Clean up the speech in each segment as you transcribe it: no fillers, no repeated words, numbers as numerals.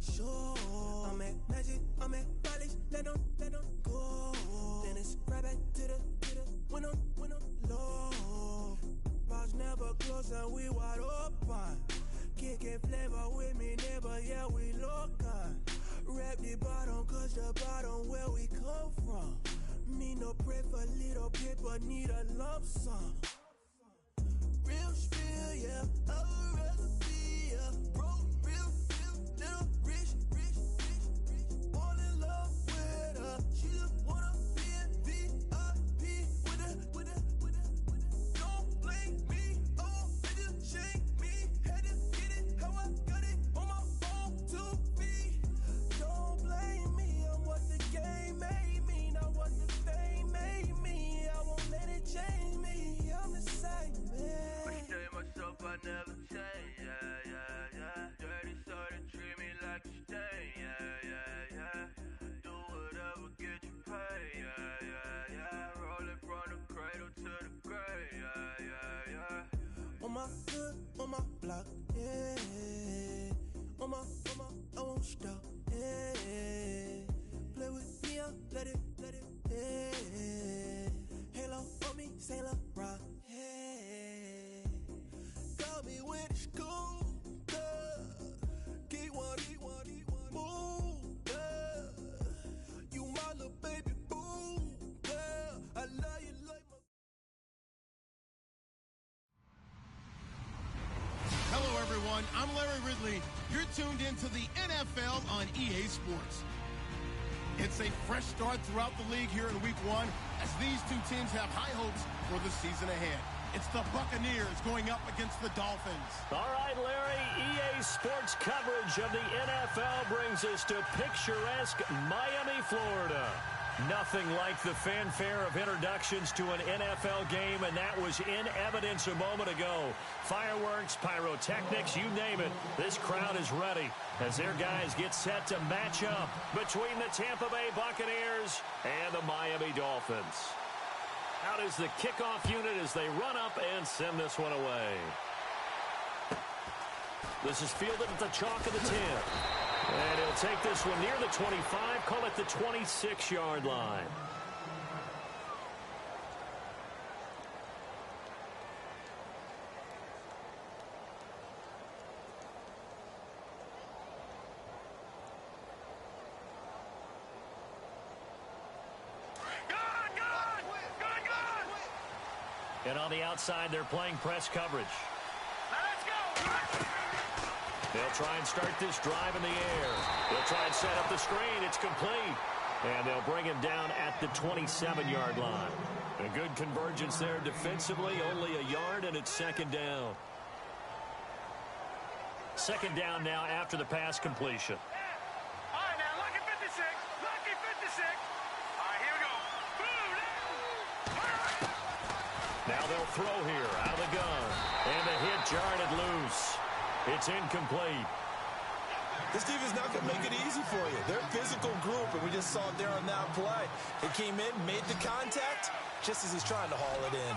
sure. I'm at Magic, I'm at College, let them go. Then it's right back to the when I'm low. Mouths never close and we wide open. Kicking flavor with me, neighbor, yeah, we local. Rap the bottom, cause the bottom where we come from. Me no pray for little paper, need a lump sum. Real spill, yeah, I would rather be, yeah. Broke, real, little rich. All in love with her. She just wanna be in VIP with her. Don't blame me, oh, they just shame me. Had to get it how I got it on my own 2 feet. Don't blame me, I'm what the game made me, not what the fame made me. I won't let it change me, I'm the same man. I stay myself, I never change, yeah. Dirty sort of treat me like a stain, yeah. Do whatever, get you paid, yeah. Rolling from the cradle to the grave, yeah. On my hood, on my block, yeah. On my, I won't stop, yeah. Play with me, let it, yeah. Halo on me, Saint Laurent, yeah. Got me with the school, Keep one, move, you my little baby boo, I love you like my... Hello, everyone. I'm Larry Ridley. You're tuned into the NFL on EA Sports. It's a fresh start throughout the league here in Week 1 as these two teams have high hopes for the season ahead. It's the Buccaneers going up against the Dolphins. All right, Larry, EA Sports coverage of the NFL brings us to picturesque Miami, Florida. Nothing like the fanfare of introductions to an NFL game, and that was in evidence a moment ago. Fireworks, pyrotechnics, you name it. This crowd is ready as their guys get set to match up between the Tampa Bay Buccaneers and the Miami Dolphins. Out is the kickoff unit as they run up and send this one away. This is fielded at the chalk of the 10. And he'll take this one near the 25, call it the 26-yard line. And on the outside, they're playing press coverage. Let's go! They'll try and start this drive in the air. They'll try and set up the screen. It's complete. And they'll bring him down at the 27-yard line. A good convergence there defensively, only a yard, and it's second down. Second down now after the pass completion. All right, now, lucky 56. Lucky 56. All right, here we go. Now they'll throw here out of the gun. And the hit jarred it loose. It's incomplete. This defense is not going to make it easy for you. They're a physical group, and we just saw it there on that play. It came in, made the contact, just as he's trying to haul it in.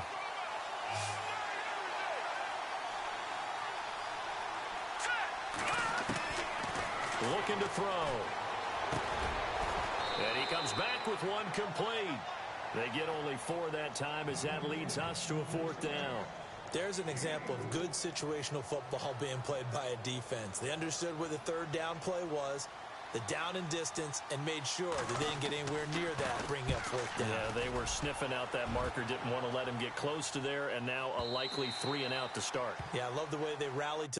Looking to throw. And he comes back with one complete. They get only 4 that time as that leads us to a 4th down. There's an example of good situational football being played by a defense. They understood what the 3rd down play was, the down and distance, and made sure they didn't get anywhere near that, bringing up 4th down. Yeah, they were sniffing out that marker, didn't want to let him get close to there, and now a likely 3 and out to start. Yeah, I love the way they rallied to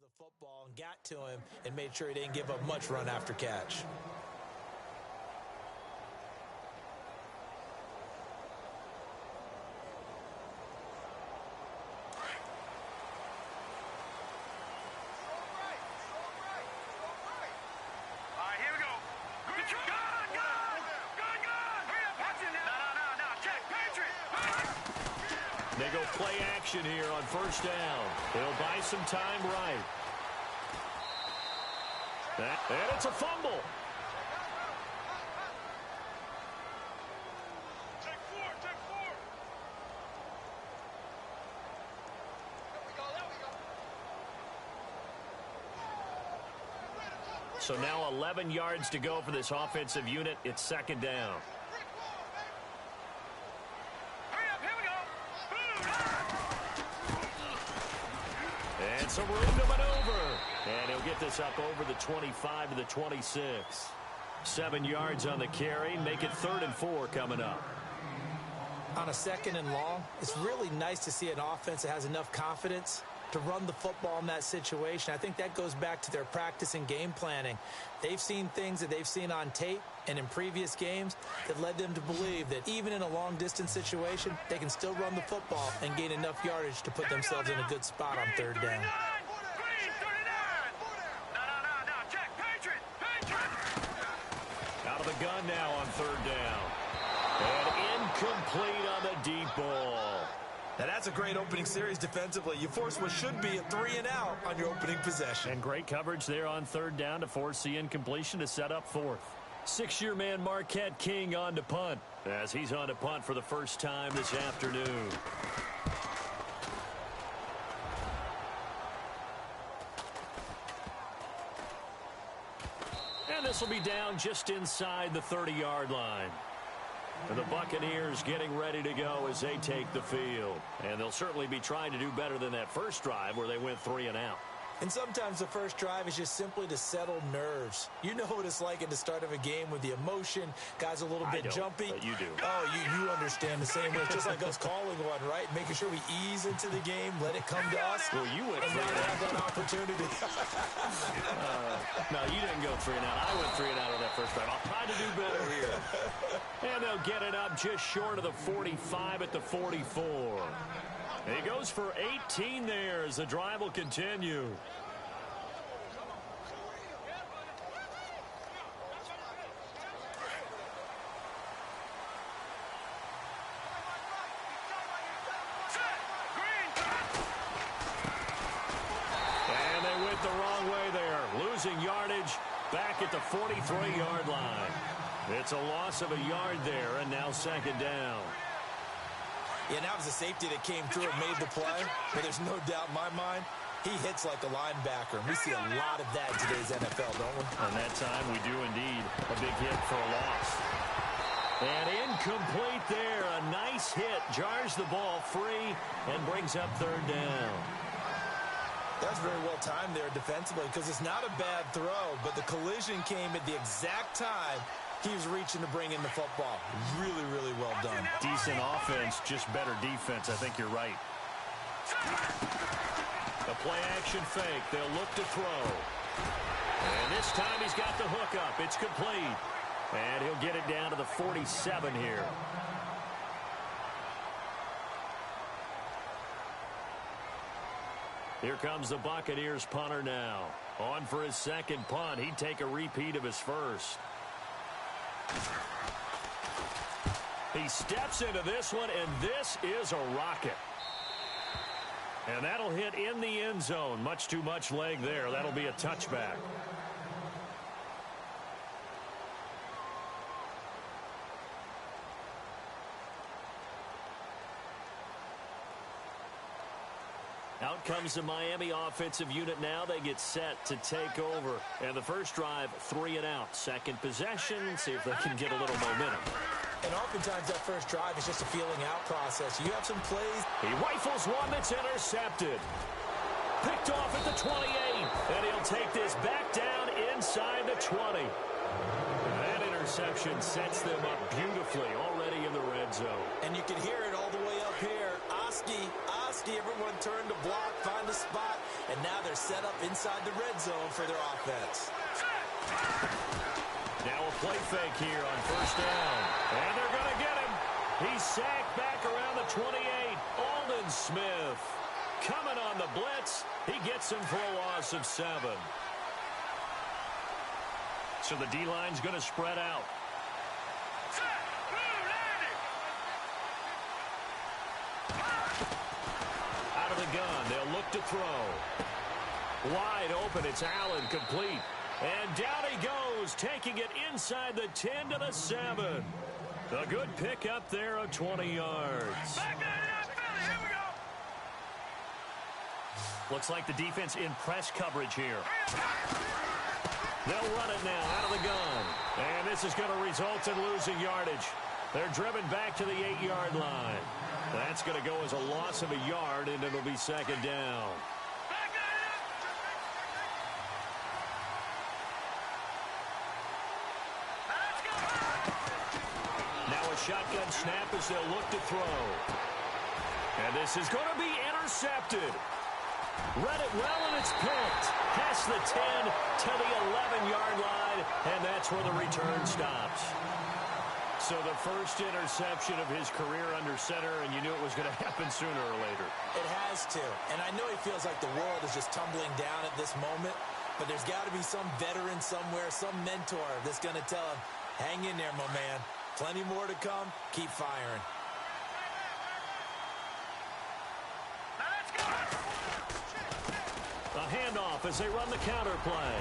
the football and got to him and made sure he didn't give up much run after catch. They go play action here on first down. They'll buy some time right. And it's a fumble. So now 11 yards to go for this offensive unit. It's second down. And some room to maneuver. And he'll get this up over the 25 to the 26. 7 yards on the carry. Make it 3rd and 4 coming up. On a 2nd and long, it's really nice to see an offense that has enough confidence to run the football in that situation. I think that goes back to their practice and game planning. They've seen things that they've seen on tape and in previous games that led them to believe that even in a long-distance situation, they can still run the football and gain enough yardage to put themselves in a good spot on 3rd down. Out of the gun now on 3rd down. And incomplete on the deep ball. Now that's a great opening series defensively. You force what should be a 3-and-out on your opening possession. And great coverage there on 3rd down to force the incompletion to set up 4th. 6-year man Marquette King on to punt, as he's on to punt for the first time this afternoon. And this will be down just inside the 30-yard line. And the Buccaneers getting ready to go as they take the field. And they'll certainly be trying to do better than that first drive where they went 3 and out. And sometimes the first drive is just simply to settle nerves. You know what it's like at the start of a game with the emotion. Guys a little bit jumpy. But you do. Oh, you understand the same way. It's just like us calling one, right? Making sure we ease into the game, let it come to us. Well, you went and now they have that opportunity. No, you didn't go 3 and out. I went 3 and out on that first drive. I'll try to do better here. And they'll get it up just short of the 45 at the 44. And he goes for 18 there as the drive will continue. And they went the wrong way there, losing yardage back at the 43-yard line. It's a loss of a yard there, and now 2nd down. Yeah, that was a safety that came through and made the play. But there's no doubt in my mind, he hits like a linebacker. And we see a lot of that in today's NFL, don't we? And that time we do indeed. A big hit for a loss. And incomplete there. A nice hit. Jars the ball free and brings up 3rd down. That's very well timed there defensively because it's not a bad throw, but the collision came at the exact time he was reaching to bring in the football. Really, really well done. Decent offense, just better defense. I think you're right. The play-action fake. They'll look to throw. And this time he's got the hook up. It's complete. And he'll get it down to the 47 here. Here comes the Buccaneers punter now. On for his 2nd punt. He'd take a repeat of his first. He steps into this one, and this is a rocket. And that'll hit in the end zone. Much too much leg there. That'll be a touchback. Out comes the Miami offensive unit now. They get set to take over. And the first drive, 3 and out. 2nd possession, see if they can get a little momentum. And oftentimes that first drive is just a feeling out process. You have some plays. He rifles one that's intercepted. Picked off at the 28. And he'll take this back down inside the 20. That interception sets them up beautifully already in the red zone. And you can hear it all the way up here. Oski, everyone turned to block, find a spot, and now they're set up inside the red zone for their offense. Now a play fake here on first down. And they're going to get him. He's sacked back around the 28. Aldon Smith coming on the blitz. He gets him for a loss of 7. So the D-line's going to spread out. Out of the gun, they'll look to throw. Wide open, it's Allen, complete. And down he goes, taking it inside the 10 to the 7. A good pickup there of 20 yards. Looks like the defense in press coverage here. They'll run it now out of the gun. And this is going to result in losing yardage. They're driven back to the 8-yard line. That's going to go as a loss of a yard, and it'll be second down. Now a shotgun snap as they'll look to throw. And this is going to be intercepted. Read it well, and it's picked. Past the 10 to the 11-yard line, and that's where the return stops. So the first interception of his career under center, and you knew it was going to happen sooner or later. It has to. And I know he feels like the world is just tumbling down at this moment, but there's got to be some veteran somewhere, some mentor that's going to tell him, hang in there, my man. Plenty more to come. Keep firing. A handoff as they run the counter play.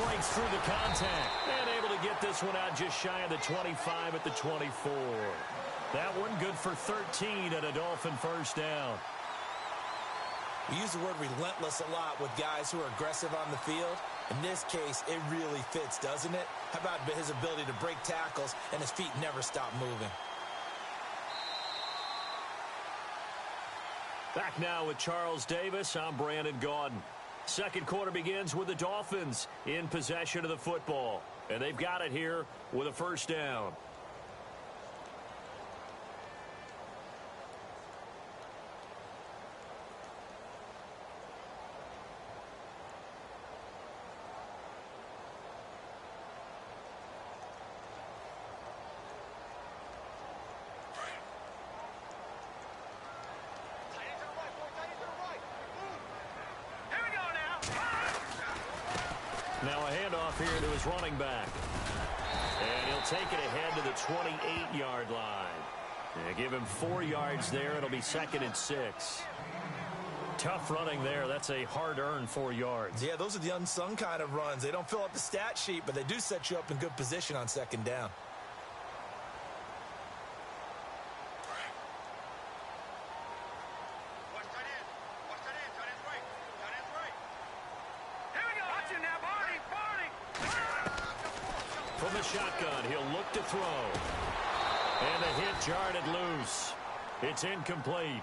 Breaks through the contact. And able to get this one out just shy of the 25 at the 24. That one good for 13 and a Dolphin first down. We use the word relentless a lot with guys who are aggressive on the field. In this case, it really fits, doesn't it? How about his ability to break tackles and his feet never stop moving? Back now with Charles Davis. I'm Brandon Gaudin. Second quarter begins with the Dolphins in possession of the football. And they've got it here with a first down. Now a handoff here to his running back. And he'll take it ahead to the 28-yard line. And give him 4 yards there. It'll be second and 6. Tough running there. That's a hard-earned 4 yards. Yeah, those are the unsung kind of runs. They don't fill up the stat sheet, but they do set you up in good position on second down. From the shotgun, he'll look to throw. And the hit jarred loose. It's incomplete.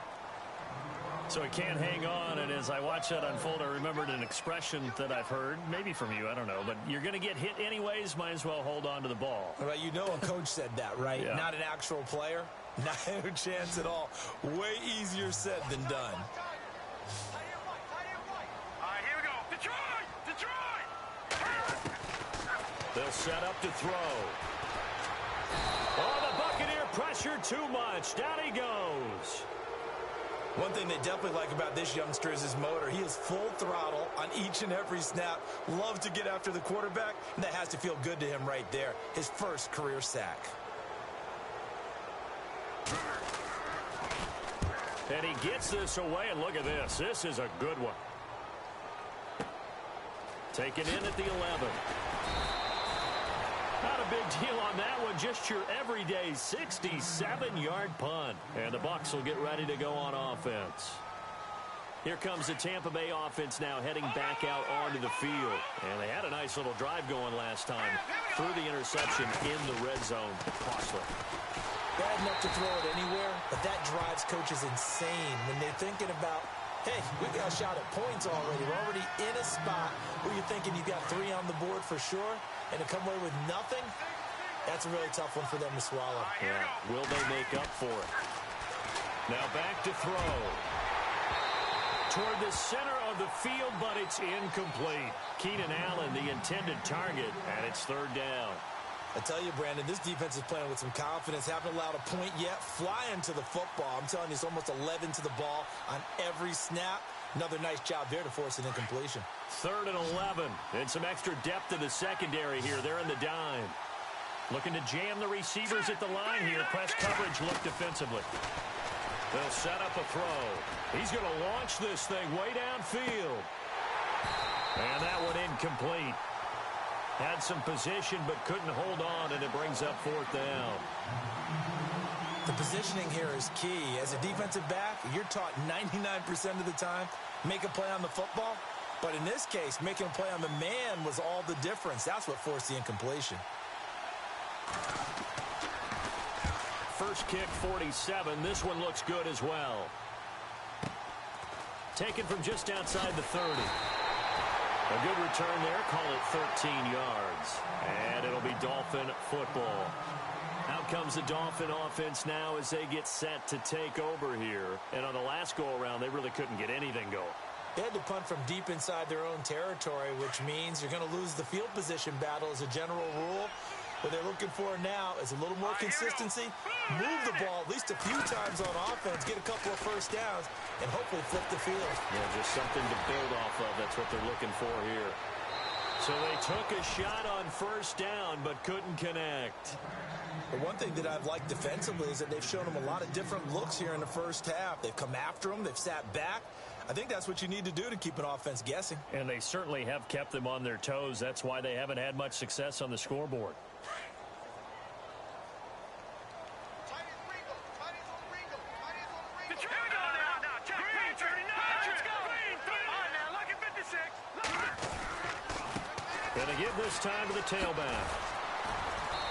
So he can't hang on, and as I watch that unfold, I remembered an expression that I've heard, maybe from you, I don't know, but you're going to get hit anyways, might as well hold on to the ball. Well, you know a coach said that, right? Yeah. Not an actual player. Not a chance at all. Way easier said than done. All right, here we go. Detroit! They'll set up to throw. Oh, the Buccaneer pressure too much. Down he goes. One thing they definitely like about this youngster is his motor. He is full throttle on each and every snap. Loves to get after the quarterback, and that has to feel good to him right there. His first career sack. And he gets this away, and look at this. This is a good one. Taken in at the 11. Not a big deal on that one. Just your everyday 67-yard punt. And the Bucs will get ready to go on offense. Here comes the Tampa Bay offense now heading back out onto the field. And they had a nice little drive going last time. Threw the interception in the red zone. Costly. Bad enough to throw it anywhere, but that drives coaches insane when they're thinking about, hey, we got a shot at points already. We're already in a spot where you're thinking you've got 3 on the board for sure, and to come away with nothing, that's a really tough one for them to swallow. Yeah. Will they make up for it? Now back to throw. Toward the center of the field, but it's incomplete. Keenan Allen, the intended target, and it's third down. I tell you, Brandon, this defense is playing with some confidence. Haven't allowed a point yet. Flying to the football. I'm telling you, it's almost 11 to the ball on every snap. Another nice job there to force an incompletion. 3rd and 11. And some extra depth to the secondary here. They're in the dime. Looking to jam the receivers at the line here. Press coverage look defensively. They'll set up a throw. He's going to launch this thing way downfield. And that one incomplete. Had some position but couldn't hold on, and it brings up 4th down. The positioning here is key. As a defensive back, you're taught 99% of the time, make a play on the football. But in this case, making a play on the man was all the difference. That's what forced the incompletion. First kick, 47. This one looks good as well. Taken from just outside the 30. A good return there. Call it 13 yards. And it'll be Dolphin football. Out comes the Dolphin offense now as they get set to take over here. And on the last go-around, they really couldn't get anything going. They had to punt from deep inside their own territory, which means you're going to lose the field position battle as a general rule. What they're looking for now is a little more consistency, move the ball at least a few times on offense, get a couple of first downs, and hopefully flip the field. Yeah, just something to build off of. That's what they're looking for here. So they took a shot on first down but couldn't connect. The one thing that I've liked defensively is that they've shown them a lot of different looks here in the first half. They've come after them. They've sat back. I think that's what you need to do to keep an offense guessing. And they certainly have kept them on their toes. That's why they haven't had much success on the scoreboard. Going to give this time to the tailback.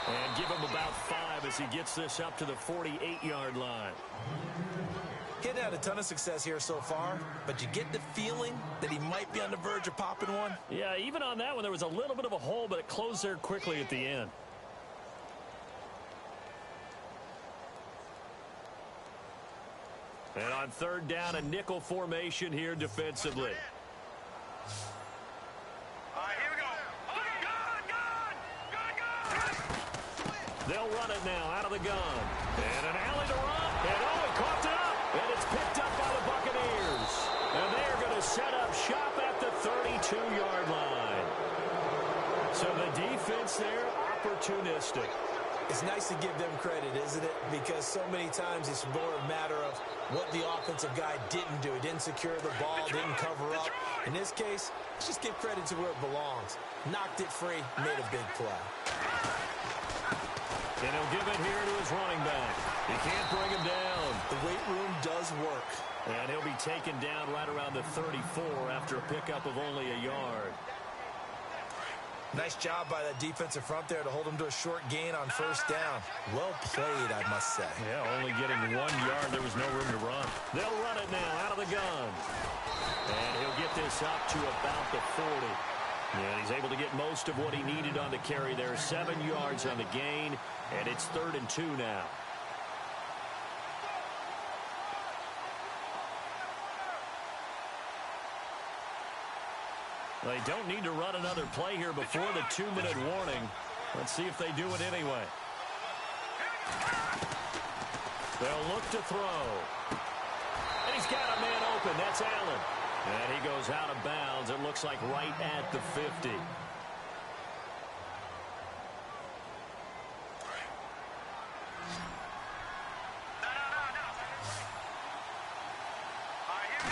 And give him about 5 as he gets this up to the 48-yard line. He hadn't had a ton of success here so far, but you get the feeling that he might be on the verge of popping one. Yeah, even on that one, there was a little bit of a hole, but it closed there quickly at the end. And on 3rd down, a nickel formation here defensively. They'll run it now out of the gun. And an alley to run. And he coughed it up. And it's picked up by the Buccaneers. And they're going to set up shop at the 32-yard line. So the defense there, opportunistic. It's nice to give them credit, isn't it? Because so many times it's more a matter of what the offensive guy didn't do. He didn't secure the ball, didn't cover up. In this case, let's just give credit to where it belongs. Knocked it free, made a big play. And he'll give it here to his running back. He can't bring him down. The weight room does work. And he'll be taken down right around the 34 after a pickup of only a yard. Nice job by that defensive front there to hold him to a short gain on first down. Well played, I must say. Yeah, only getting 1 yard. There was no room to run. They'll run it now out of the gun. And he'll get this up to about the 40. And he's able to get most of what he needed on the carry there. 7 yards on the gain, and it's 3rd and 2 now. They don't need to run another play here before the 2-minute warning. Let's see if they do it anyway. They'll look to throw. And he's got a man open. That's Allen. And he goes out of bounds. It looks like right at the 50.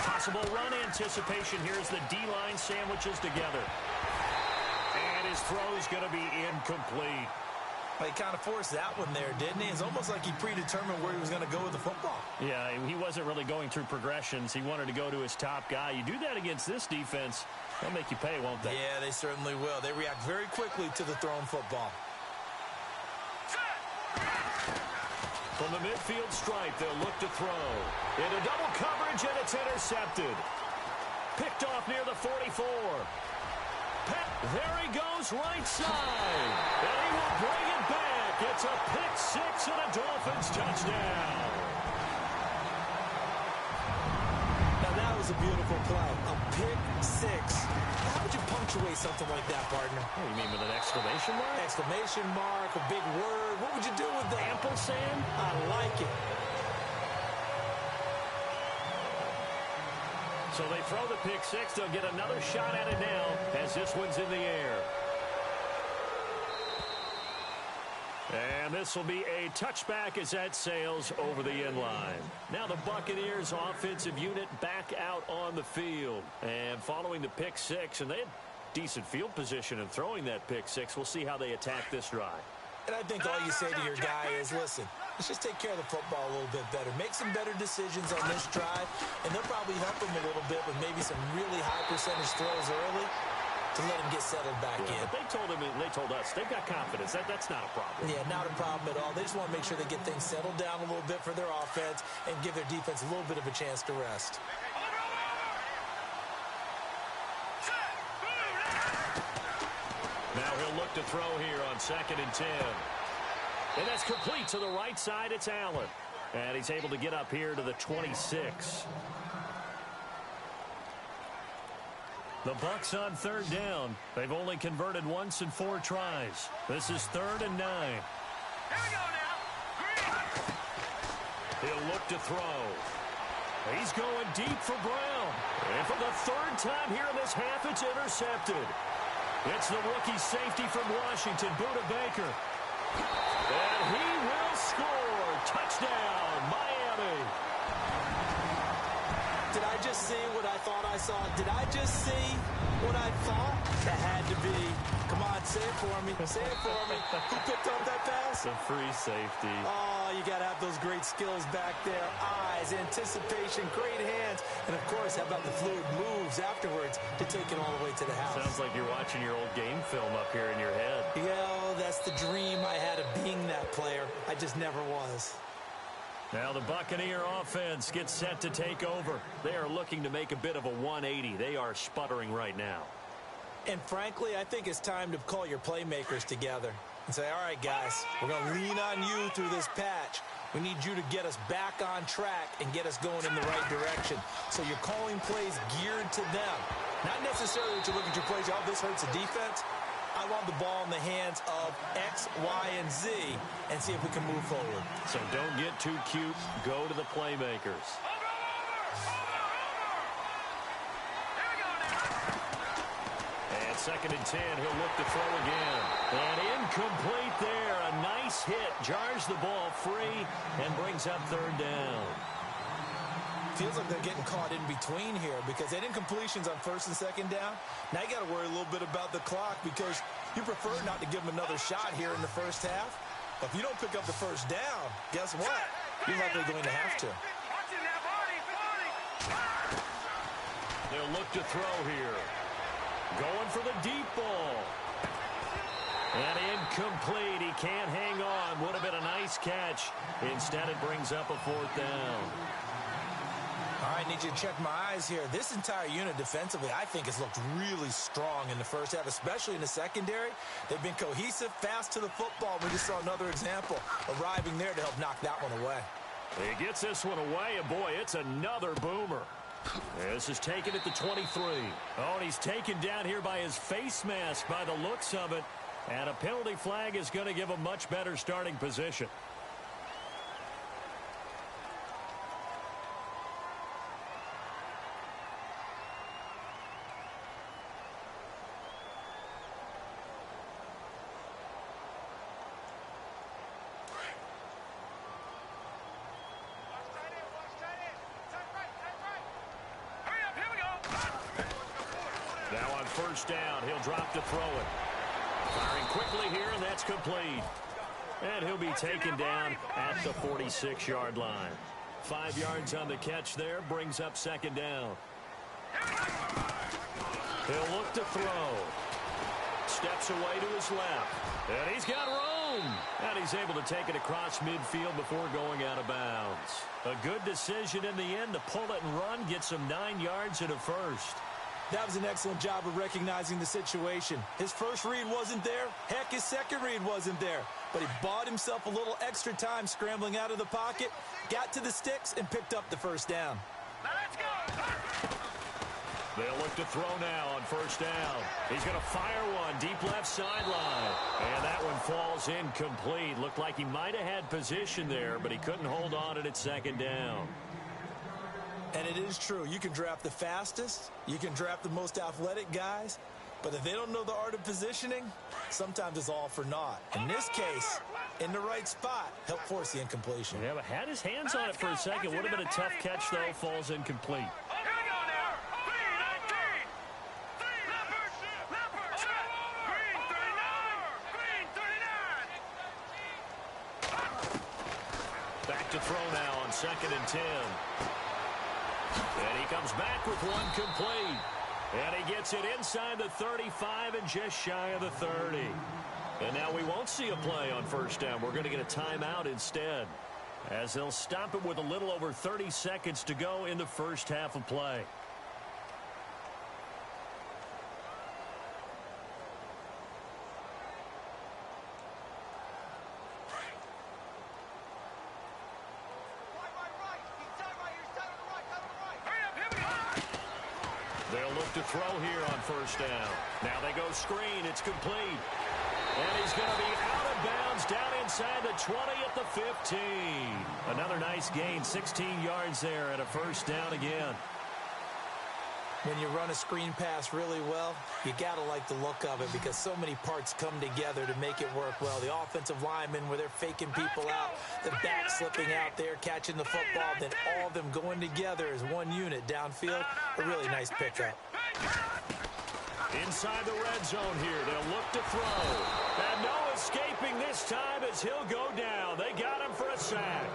Possible run anticipation here as the D-line sandwiches together. And his throw's going to be incomplete. Well, he kind of forced that one there, didn't he? It's almost like he predetermined where he was going to go with the football. Yeah, he wasn't really going through progressions. He wanted to go to his top guy. You do that against this defense, they'll make you pay, won't they? Yeah, they certainly will. They react very quickly to the thrown football. From the midfield stripe, they'll look to throw. Into double coverage, and it's intercepted. Picked off near the 44. There he goes, right side. And he will bring it back. It's a pick six and a Dolphins touchdown. Now that was a beautiful play. A pick six. How would you punctuate something like that, partner? Oh, you mean with an exclamation mark? Exclamation mark, a big word. What would you do with that? Ampersand? I like it. So they throw the pick six. They'll get another shot at it now as this one's in the air. And this will be a touchback as that sails over the end line. Now the Buccaneers offensive unit back out on the field. And following the pick six, and they had decent field position in throwing that pick six. We'll see how they attack this drive. And I think all you say to your guy is, listen, let's just take care of the football a little bit better. Make some better decisions on this drive, and they'll probably help him a little bit with maybe some really high percentage throws early to let him get settled back in. But they told us they've got confidence. That's not a problem. Yeah, not a problem at all. They just want to make sure they get things settled down a little bit for their offense and give their defense a little bit of a chance to rest. Now he'll look to throw here on 2nd and 10. And that's complete to the right side. It's Allen. And he's able to get up here to the 26. The Bucs on 3rd down. They've only converted once in 4 tries. This is 3rd and 9. Here we go now. He'll look to throw. He's going deep for Brown. And for the 3rd time here in this half, it's intercepted. It's the rookie safety from Washington, Buda Baker. And he will score. Touchdown, Miami. Did I just see what I thought I saw? Did I just see what I thought? That had to be. Come on, say it for me. Say it for me. Who picked up that pass? The free safety. Oh, you got to have those great skills back there. Eyes, anticipation, great hands. And, of course, how about the fluid moves afterwards to take it all the way to the house? Sounds like you're watching your old game film up here in your head. Yeah, that's the dream I had of being that player. I just never was. Now the Buccaneer offense gets set to take over. They are looking to make a bit of a 180. They are sputtering right now. And frankly, I think it's time to call your playmakers together and say, all right, guys, we're going to lean on you through this patch. We need you to get us back on track and get us going in the right direction. So you're calling plays geared to them. Not necessarily that you look at your plays, oh, this hurts the defense. I want the ball in the hands of X, Y, and Z and see if we can move forward. So don't get too cute. Go to the playmakers. And 2nd and 10, he'll look to throw again. And incomplete there. A nice hit. Jars the ball free and brings up 3rd down. Feels like they're getting caught in between here because they had incompletions on 1st and 2nd down. Now you got to worry a little bit about the clock because you prefer not to give them another shot here in the 1st half. But if you don't pick up the 1st down, guess what? You're likely going to have to. They'll look to throw here. Going for the deep ball. And incomplete. He can't hang on. Would have been a nice catch. Instead, it brings up a 4th down. All right, need you to check my eyes here. This entire unit defensively, I think, has looked really strong in the 1st half, especially in the secondary. They've been cohesive, fast to the football. We just saw another example arriving there to help knock that one away. He gets this one away, and boy, it's another boomer. This is taken at the 23. Oh, and he's taken down here by his face mask by the looks of it. And a penalty flag is going to give a much better starting position. Now on 1st down, he'll drop to throw it. Firing quickly here, and that's complete. And he'll be taken down at the 46-yard line. 5 yards on the catch there, brings up 2nd down. He'll look to throw. Steps away to his left. And he's got room. And he's able to take it across midfield before going out of bounds. A good decision in the end to pull it and run, get some 9 yards and a 1st. That was an excellent job of recognizing the situation. His first read wasn't there. Heck, his second read wasn't there. But he bought himself a little extra time scrambling out of the pocket, got to the sticks, and picked up the 1st down. Now let's go. They'll look to throw now on 1st down. He's going to fire one deep left sideline. And that one falls incomplete. Looked like he might have had position there, but he couldn't hold on at 2nd down. And it is true. You can draft the fastest. You can draft the most athletic guys. But if they don't know the art of positioning, sometimes it's all for naught. In this case, in the right spot, help force the incompletion. Yeah, but had his hands on it for a second. Would have been a tough catch, though. Falls incomplete. Back to throw now on 2nd and 10. And he comes back with one complete. And he gets it inside the 35 and just shy of the 30. And now we won't see a play on 1st down. We're going to get a timeout instead, as they'll stop it with a little over 30 seconds to go in the first half of play. They'll look to throw here on 1st down. Now they go screen. It's complete. And he's going to be out of bounds down inside the 20 at the 15. Another nice gain, 16 yards there and a 1st down again. When you run a screen pass really well, you got to like the look of it because so many parts come together to make it work well. The offensive linemen, where they're faking people out, the back slipping out there, catching the football, then all of them going together as one unit downfield. A really nice pickup. Inside the red zone here, they'll look to throw. And no escaping this time as he'll go down. They got him for a sack.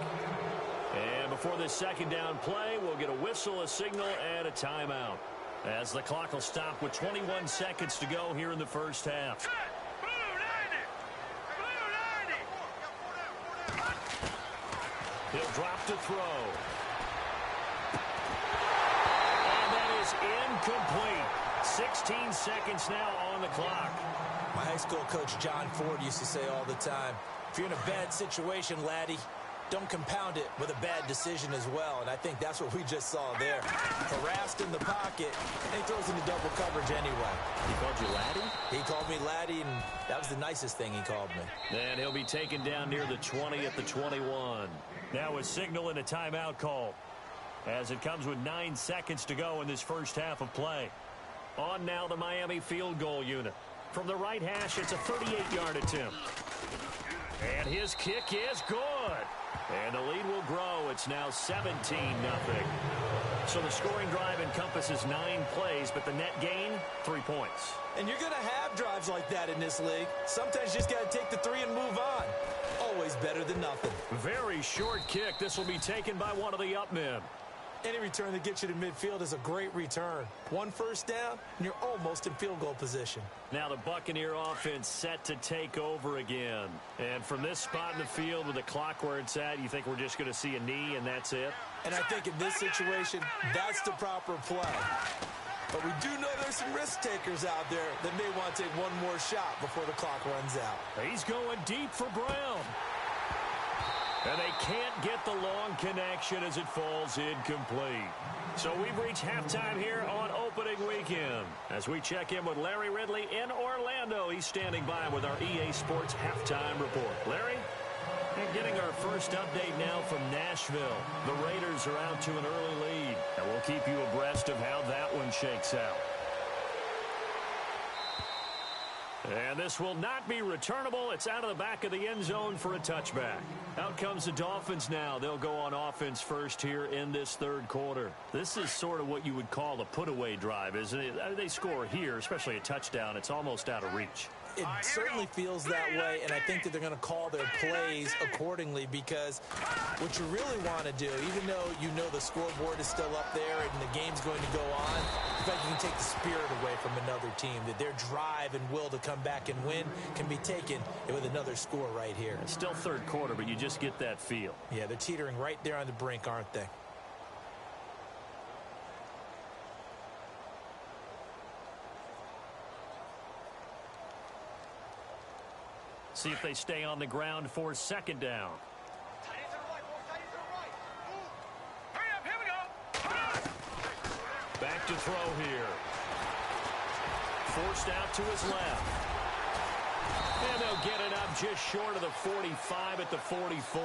And before this 2nd down play, we'll get a whistle, a signal, and a timeout, as the clock will stop with 21 seconds to go here in the first half. He'll drop to throw. And that is incomplete. 16 seconds now on the clock. My high school coach John Ford used to say all the time, if you're in a bad situation, laddie, don't compound it with a bad decision as well. And I think that's what we just saw there. Harassed in the pocket, and he throws into double coverage anyway. He called you laddie? He called me laddie, and that was the nicest thing he called me. And he'll be taken down near the 20 at the 21. Now a signal and a timeout call, as it comes with 9 seconds to go in this first half of play. On now the Miami field goal unit. From the right hash, it's a 38-yard attempt. And his kick is good. And the lead will grow. It's now 17-0. So the scoring drive encompasses 9 plays, but the net gain, 3 points. And you're going to have drives like that in this league. Sometimes you just got to take the 3 and move on. Always better than nothing. Very short kick. This will be taken by one of the up men. Any return that gets you to midfield is a great return. 1 first down, and you're almost in field goal position. Now the Buccaneer offense set to take over again. And from this spot in the field with the clock where it's at, you think we're just going to see a knee and that's it? And I think in this situation, that's the proper play. But we do know there's some risk takers out there that may want to take one more shot before the clock runs out. He's going deep for Brown. And they can't get the long connection as it falls incomplete. So we've reached halftime here on opening weekend. As we check in with Larry Ridley in Orlando, he's standing by with our EA Sports halftime report. Larry? And getting our first update now from Nashville. The Raiders are out to an early lead, and we'll keep you abreast of how that one shakes out. And this will not be returnable. It's out of the back of the end zone for a touchback. Out comes the Dolphins now. They'll go on offense first here in this third quarter. This is sort of what you would call a put-away drive, isn't it? They score here, especially a touchdown. It's almost out of reach. It certainly feels that way, and I think that they're going to call their plays accordingly because what you really want to do, even though you know the scoreboard is still up there and the game's going to go on, in fact, you can take the spirit away from another team, that their drive and will to come back and win can be taken with another score right here. It's still third quarter, but you just get that feel. Yeah, they're teetering right there on the brink, aren't they? See if they stay on the ground for second down. Back to throw here. Forced out to his left. And they'll get it up just short of the 45 at the 44.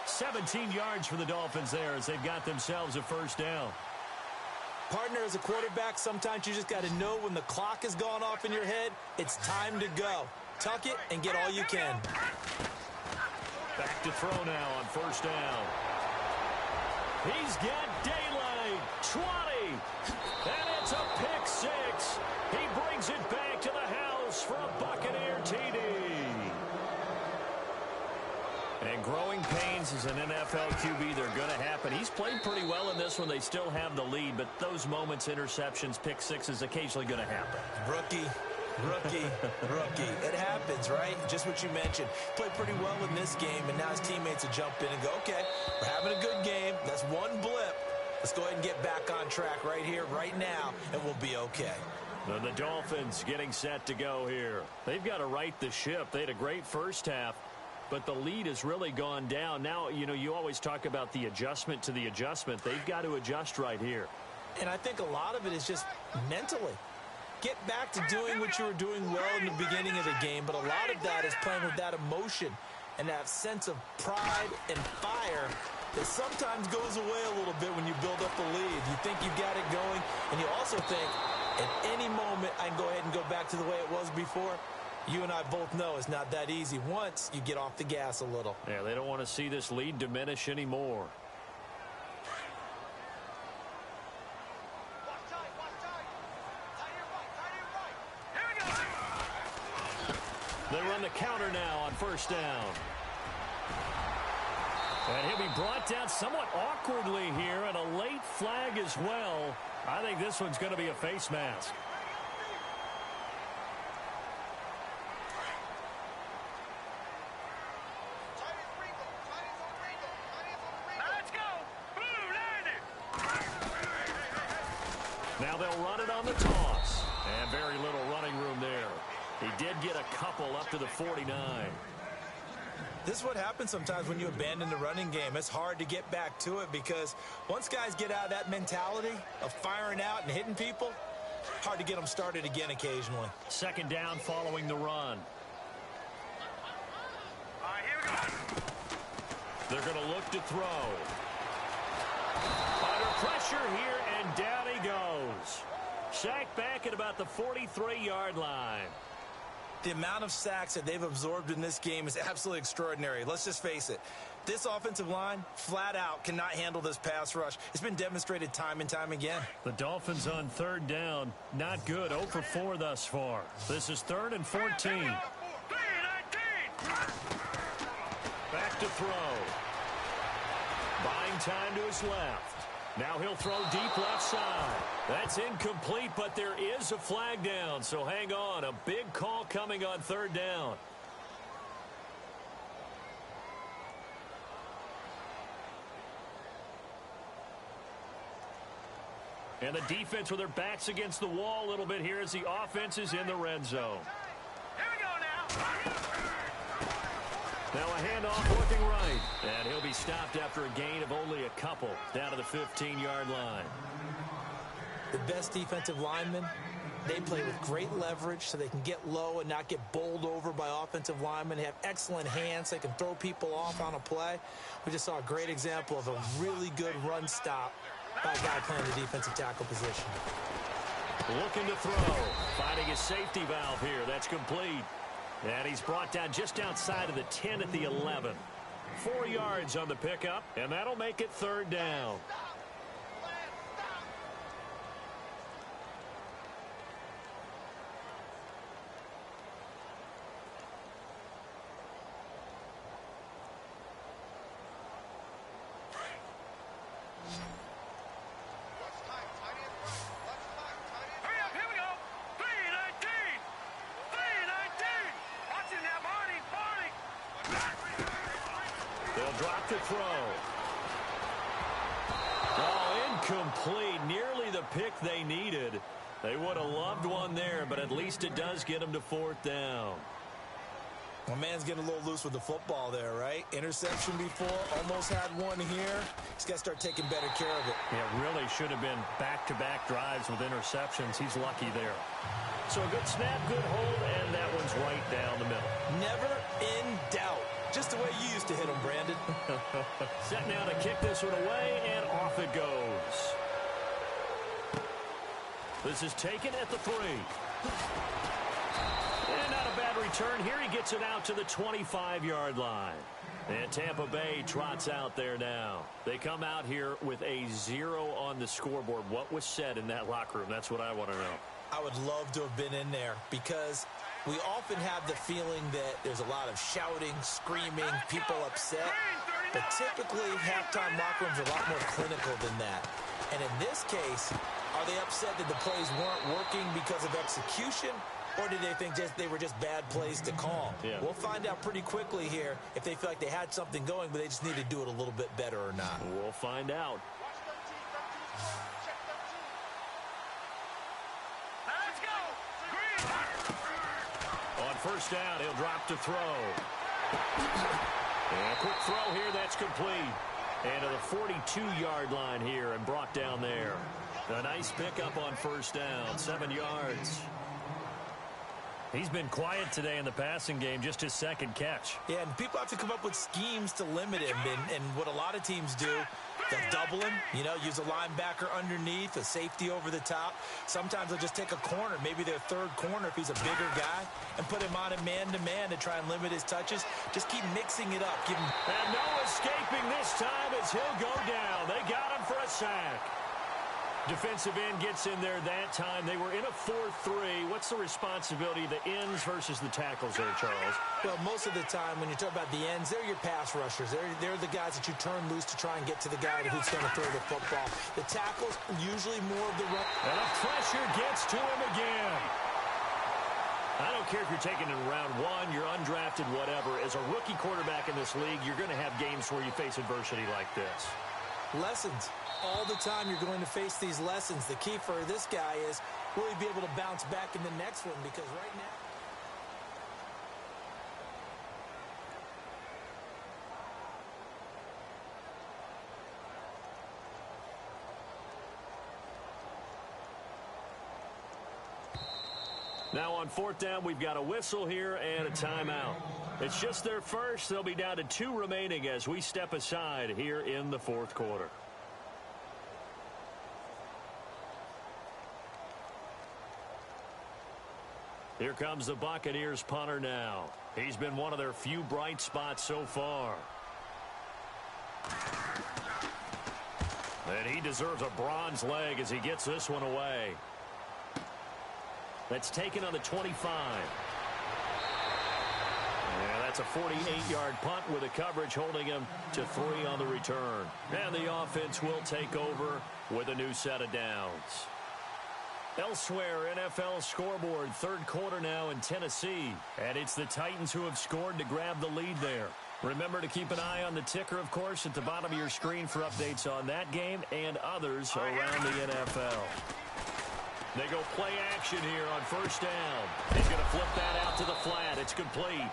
17 yards for the Dolphins there as they've got themselves a first down. Partner, as a quarterback, sometimes you just got to know when the clock has gone off in your head, it's time to go. Tuck it and get all you can. Back to throw now on first down. He's got daylight. 20. And it's a pick six. He brings it back to the house for a Buccaneer TD. And growing pains as an NFL QB, they're going to happen. He's played pretty well in this one. They still have the lead, but those moments, interceptions, pick sixes, occasionally going to happen. Rookie. It happens, right? Just what you mentioned. Played pretty well in this game, and now his teammates have jumped in and go, okay, we're having a good game. That's one blip. Let's go ahead and get back on track right here, right now, and we'll be okay. And the Dolphins getting set to go here. They've got to right the ship. They had a great first half, but the lead has really gone down. Now, you always talk about the adjustment to the adjustment. They've got to adjust right here. And I think a lot of it is just mentally. Get back to doing what you were doing well in the beginning of the game, but a lot of that is playing with that emotion and that sense of pride and fire that sometimes goes away a little bit when you build up the lead. You think you've got it going, and you also think at any moment I can go ahead and go back to the way it was before. You and I both know it's not that easy once you get off the gas a little. Yeah, they don't want to see this lead diminish anymore. They run the counter now on first down. And he'll be brought down somewhat awkwardly here, and a late flag as well. I think this one's going to be a face mask. Now they'll run it on the toss. And very little running room there. He did get a couple up to the 49. This is what happens sometimes when you abandon the running game. It's hard to get back to it because once guys get out of that mentality of firing out and hitting people, hard to get them started again occasionally. Second down following the run. All right, here we go. They're going to look to throw. Under pressure here, and down he goes. Sacked back at about the 43-yard line. The amount of sacks that they've absorbed in this game is absolutely extraordinary. Let's just face it. This offensive line, flat out, cannot handle this pass rush. It's been demonstrated time and time again. The Dolphins on third down, not good. 0 for 4 thus far. This is 3rd and 14. Back to throw. Buying time to his left. Now he'll throw deep left side. That's incomplete, but there is a flag down, so hang on. A big call coming on third down. And the defense with their backs against the wall a little bit here as the offense is in the red zone. Here we go now. Now a handoff looking right. And he'll be stopped after a gain of only a couple down to the 15-yard line. The best defensive linemen, they play with great leverage so they can get low and not get bowled over by offensive linemen. They have excellent hands. They can throw people off on a play. We just saw a great example of a really good run stop by a guy playing the defensive tackle position. Looking to throw. Finding his safety valve here. That's complete. And he's brought down just outside of the 10 at the 11. 4 yards on the pickup, and that'll make it third down. Drop to throw. Oh, incomplete. Nearly the pick they needed. They would have loved one there, but at least it does get them to 4th down. My man's getting a little loose with the football there, right? Interception before, almost had one here. He's got to start taking better care of it. Yeah, really should have been back-to-back drives with interceptions. He's lucky there. So a good snap, good hold, and that one's right down the middle. Never in doubt. Just the way you used to hit them, Brandon. Set now to kick this one away, and off it goes. This is taken at the 3. And not a bad return here. He gets it out to the 25-yard line. And Tampa Bay trots out there now. They come out here with a 0 on the scoreboard. What was said in that locker room? That's what I want to know. I would love to have been in there because we often have the feeling that there's a lot of shouting, screaming, people upset. But typically, halftime locker rooms are a lot more clinical than that. And in this case, are they upset that the plays weren't working because of execution? Or did they think they were just bad plays to call? Yeah. We'll find out pretty quickly here if they feel like they had something going, but they just need to do it a little bit better or not. We'll find out. Let's go. Green. On first down, he'll drop to throw. And a quick throw here, that's complete. And to the 42-yard line here and brought down there. A nice pickup on first down, 7 yards. He's been quiet today in the passing game, just his second catch. Yeah, and people have to come up with schemes to limit him. And what a lot of teams do, they'll double him, use a linebacker underneath, a safety over the top. Sometimes they'll just take a corner, maybe their third corner if he's a bigger guy, and put him on a man-to-man to try and limit his touches. Just keep mixing it up. And no escaping this time as he'll go down. They got him for a sack. Defensive end gets in there that time. They were in a 4-3. What's the responsibility of the ends versus the tackles there, Charles? Well, most of the time when you talk about the ends, they're your pass rushers. They're the guys that you turn loose to try and get to the guy who's going to throw the football. The tackles, usually more of the run. And the pressure gets to him again. I don't care if you're taking in round 1, you're undrafted, whatever. As a rookie quarterback in this league, you're going to have games where you face adversity like this. Lessons. All the time you're going to face these lessons. The key for this guy is will he be able to bounce back in the next one? Because right now... Now on fourth down, we've got a whistle here and a timeout. It's just their first. They'll be down to 2 remaining as we step aside here in the fourth quarter. Here comes the Buccaneers punter now. He's been one of their few bright spots so far. And he deserves a bronze leg as he gets this one away. That's taken on the 25. And that's a 48-yard punt with a coverage holding him to 3 on the return. And the offense will take over with a new set of downs. Elsewhere, NFL scoreboard, third quarter now in Tennessee. And it's the Titans who have scored to grab the lead there. Remember to keep an eye on the ticker, of course, at the bottom of your screen for updates on that game and others around the NFL. They go play action here on first down. He's going to flip that out to the flat. It's complete.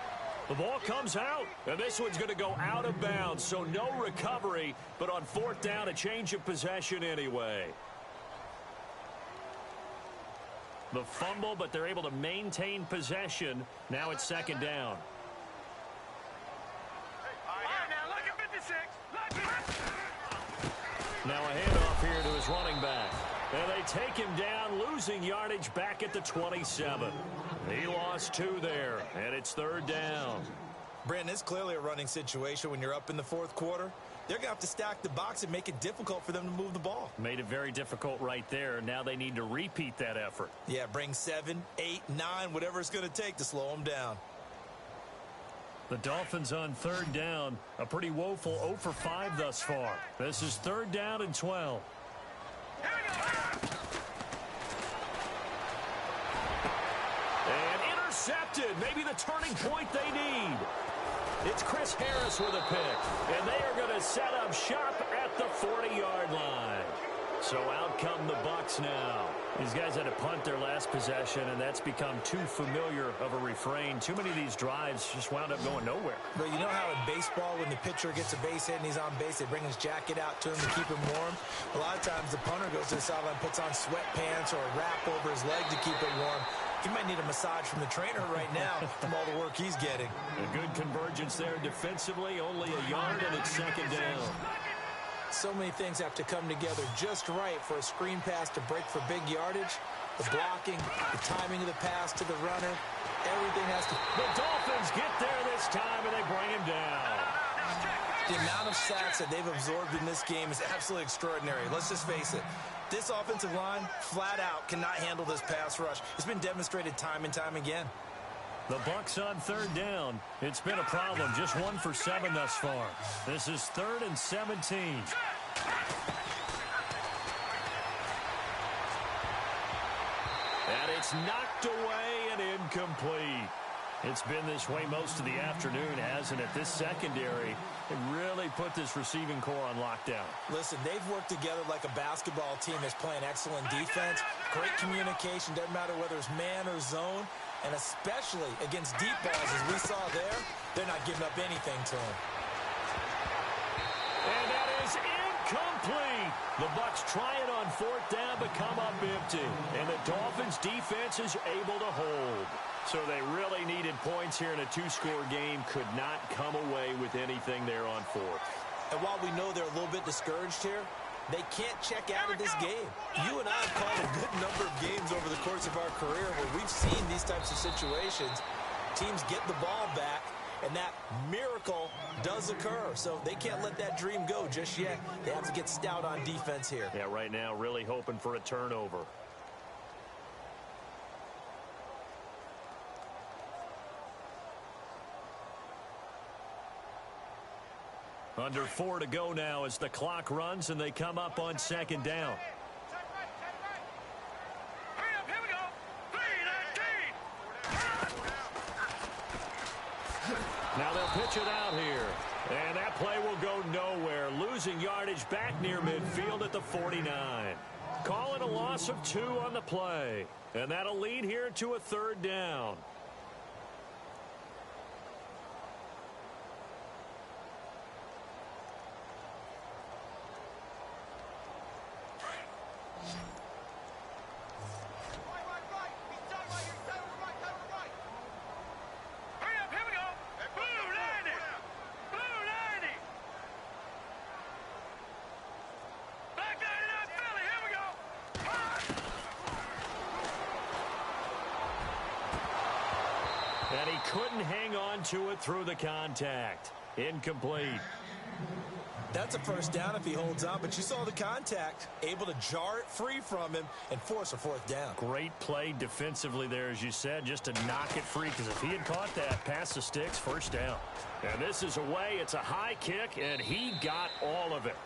The ball comes out, and this one's going to go out of bounds, so no recovery, but on fourth down, a change of possession anyway. The fumble, but they're able to maintain possession. Now it's second down. Now a handoff here to his running back. And they take him down, losing yardage back at the 27. He lost 2 there, and it's third down. Brandon, it's clearly a running situation when you're up in the fourth quarter. They're going to have to stack the box and make it difficult for them to move the ball. Made it very difficult right there. Now they need to repeat that effort. Yeah, bring 7, 8, 9, whatever it's going to take to slow them down. The Dolphins on third down. A pretty woeful 0 for 5 thus far. This is third down and 12. And intercepted. Maybe the turning point they need. It's Chris Harris with a pick. And they are going to set up shop at the 40-yard line. So out come the Bucs now. These guys had to punt their last possession, and that's become too familiar of a refrain. Too many of these drives just wound up going nowhere. But you know how in baseball, when the pitcher gets a base hit and he's on base, they bring his jacket out to him to keep him warm? A lot of times the punter goes to the sideline, puts on sweatpants or a wrap over his leg to keep it warm. He might need a massage from the trainer right now from all the work he's getting. A good convergence there defensively, only a yard, and it's second down. So many things have to come together just right for a screen pass to break for big yardage. The blocking, the timing of the pass to the runner, everything has to... The Dolphins get there this time, and they bring him down. The amount of sacks that they've absorbed in this game is absolutely extraordinary. Let's just face it. This offensive line, flat out, cannot handle this pass rush. It's been demonstrated time and time again. The Bucs on third down. It's been a problem. Just 1 for 7 thus far. This is 3rd and 17. And it's knocked away and incomplete. It's been this way most of the afternoon, hasn't it? This secondary really put this receiving core on lockdown. Listen, they've worked together like a basketball team that's playing excellent defense. Great communication, doesn't matter whether it's man or zone. And especially against deep balls, as we saw there, they're not giving up anything to him. And that is incomplete. The Bucs try it on 4th down, but come up empty. And the Dolphins' defense is able to hold. So they really needed points here in a 2-score game. Could not come away with anything there on 4th. And while we know they're a little bit discouraged here, they can't check out of this game. You and I have called a good number of games over the course of our career where we've seen these types of situations. Teams get the ball back, and that miracle does occur. So they can't let that dream go just yet. They have to get stout on defense here. Yeah, right now really hoping for a turnover. Under 4 to go now as the clock runs and they come up on 2nd down. Here we go. 3-19. Now they'll pitch it out here. And that play will go nowhere. Losing yardage back near midfield at the 49. Call it a loss of 2 on the play. And that'll lead here to a 3rd down. And he couldn't hang on to it through the contact. Incomplete. That's a 1st down if he holds on, but you saw the contact. Able to jar it free from him and force a 4th down. Great play defensively there, as you said, just to knock it free, because if he had caught that, past the sticks, 1st down. And this is away. It's a high kick, and he got all of it.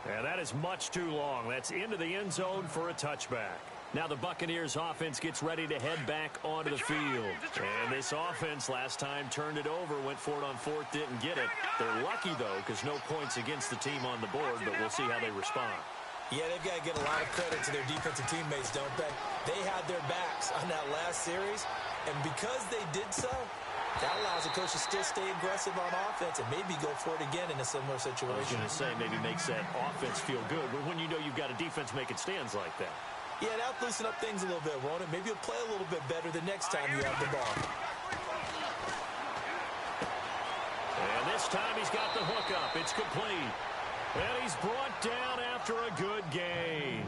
And that is much too long. That's into the end zone for a touchback. Now the Buccaneers offense gets ready to head back onto the field. And this offense last time turned it over, went for it on 4th, didn't get it. They're lucky, though, because no points against the team on the board, but we'll see how they respond. Yeah, they've got to get a lot of credit to their defensive teammates, don't they? They had their backs on that last series, and because they did so, that allows the coach to still stay aggressive on offense and maybe go for it again in a similar situation. I was going to say, maybe makes that offense feel good, but when you know you've got a defense making stands like that. Yeah, that'll loosen up things a little bit, won't it? Maybe you'll play a little bit better the next time you have the ball. And this time he's got the hook up. It's complete. And he's brought down after a good gain.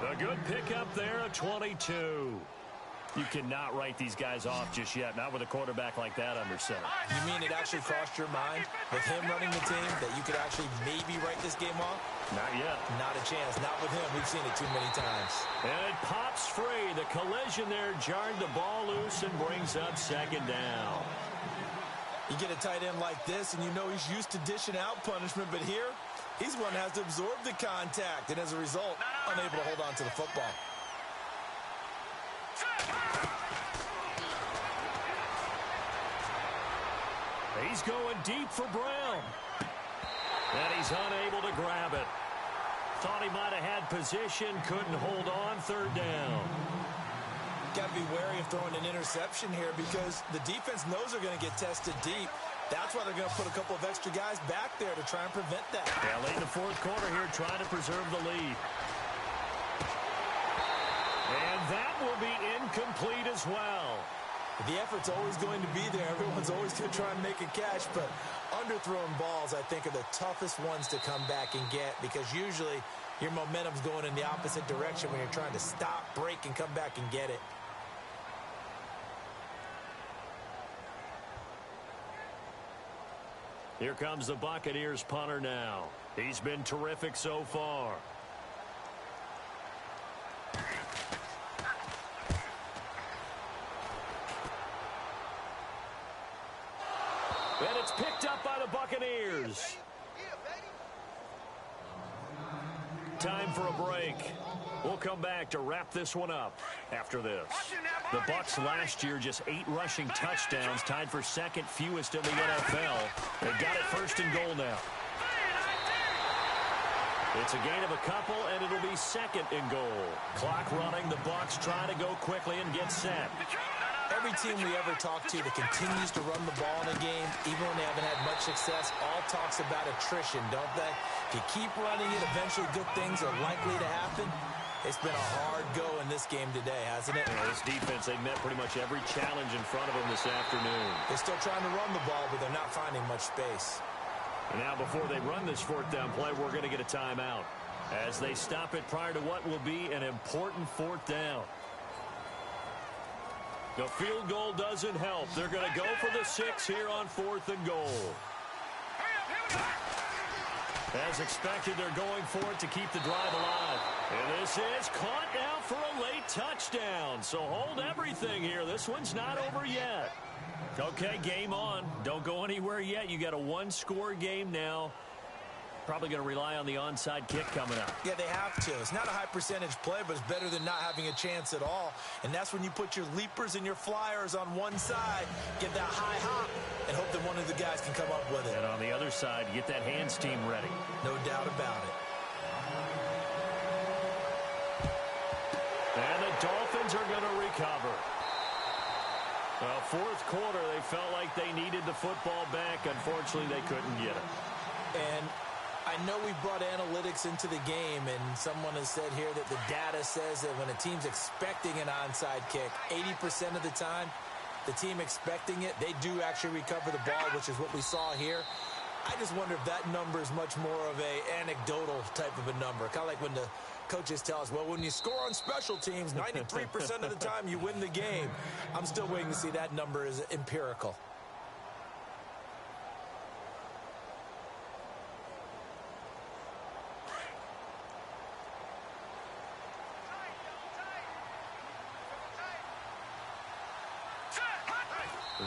A good pickup there at 22. You cannot write these guys off just yet, not with a quarterback like that under center. You mean it actually crossed your mind with him running the team that you could actually maybe write this game off? Not yet. Not a chance. Not with him. We've seen it too many times. And it pops free. The collision there jarred the ball loose and brings up 2nd down. You get a tight end like this, and you know he's used to dishing out punishment, but here, he's one that has to absorb the contact, and as a result, unable to hold on to the football. He's going deep for Brown. And he's unable to grab it. Thought he might have had position, couldn't hold on, 3rd down. Got to be wary of throwing an interception here because the defense knows they're going to get tested deep. That's why they're going to put a couple of extra guys back there to try and prevent that. Yeah, late in the 4th quarter here, trying to preserve the lead. And that will be incomplete as well. The effort's always going to be there. Everyone's always going to try and make a catch, but underthrown balls, I think, are the toughest ones to come back and get because usually your momentum's going in the opposite direction when you're trying to stop, break, and come back and get it. Here comes the Buccaneers punter now. He's been terrific so far. And it's picked up by the Buccaneers. Time for a break. We'll come back to wrap this one up after this. The Bucs last year just 8 rushing touchdowns, tied for second fewest in the NFL. They've got it first and goal now. It's a gain of a couple, and it'll be second and goal. Clock running. The Bucs trying to go quickly and get set. Every team we ever talk to that continues to run the ball in a game, even when they haven't had much success, all talks about attrition, don't they? If you keep running it, eventually good things are likely to happen. It's been a hard go in this game today, hasn't it? Yeah, this defense, they met pretty much every challenge in front of them this afternoon. They're still trying to run the ball, but they're not finding much space. And now before they run this fourth down play, we're going to get a timeout as they stop it prior to what will be an important fourth down. The field goal doesn't help. They're going to go for the 6 here on 4th and goal. As expected, they're going for it to keep the drive alive. And this is caught now for a late touchdown. So hold everything here. This one's not over yet. Okay, game on. Don't go anywhere yet. You got a 1-score game now. Probably going to rely on the onside kick coming up. Yeah, they have to. It's not a high percentage play, but it's better than not having a chance at all. And that's when you put your leapers and your flyers on one side, get that high hop, and hope that one of the guys can come up with it. And on the other side, get that hands team ready. No doubt about it. And the Dolphins are going to recover. Well, fourth quarter, they felt like they needed the football back. Unfortunately, they couldn't get it. And I know we brought analytics into the game, and someone has said here that the data says that when a team's expecting an onside kick, 80% of the time, the team expecting it, they do actually recover the ball, which is what we saw here. I just wonder if that number is much more of a anecdotal type of a number. Kind of like when the coaches tell us, well, when you score on special teams, 93% of the time you win the game. I'm still waiting to see that number is empirical.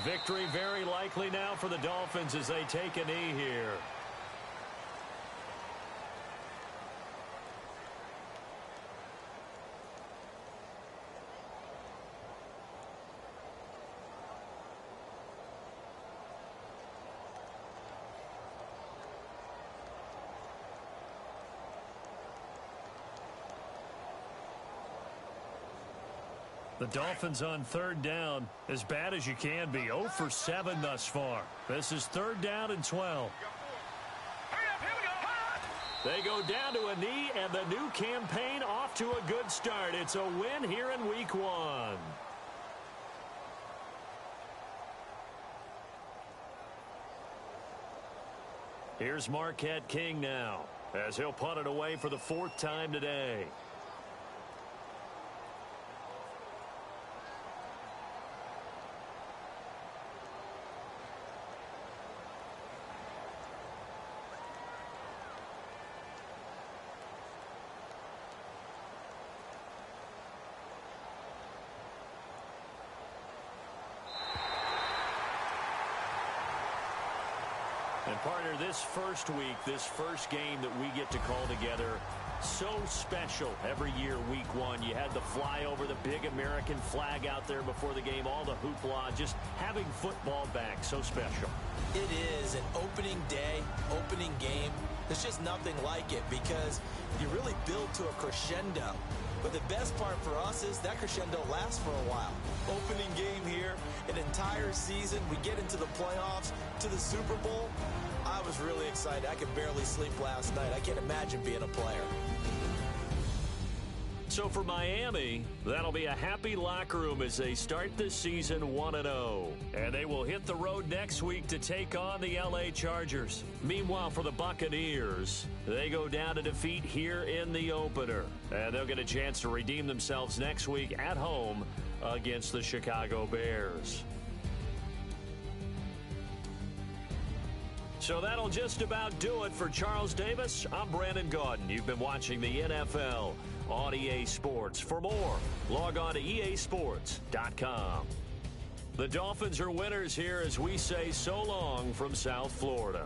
Victory very likely now for the Dolphins as they take a knee here. The Dolphins on 3rd down, as bad as you can be, 0 for 7 thus far. This is 3rd down and 12. They go down to a knee, and the new campaign off to a good start. It's a win here in Week 1. Here's Marquette King now, as he'll punt it away for the 4th time today. And partner, this first week, this first game that we get to call together, so special every year, Week 1. You had the flyover, the big American flag out there before the game, all the hoopla, just having football back, so special. It is an opening day, opening game. There's just nothing like it because you really build to a crescendo. But the best part for us is that crescendo lasts for a while. Opening game here, an entire season. We get into the playoffs, to the Super Bowl. I was really excited. I could barely sleep last night. I can't imagine being a player. So for Miami, that'll be a happy locker room as they start this season 1-0. And they will hit the road next week to take on the LA Chargers. Meanwhile, for the Buccaneers, they go down to defeat here in the opener. And they'll get a chance to redeem themselves next week at home against the Chicago Bears. So that'll just about do it for Charles Davis. I'm Brandon Gaudin. You've been watching the NFL on EA Sports. For more, log on to easports.com. The Dolphins are winners here as we say so long from South Florida.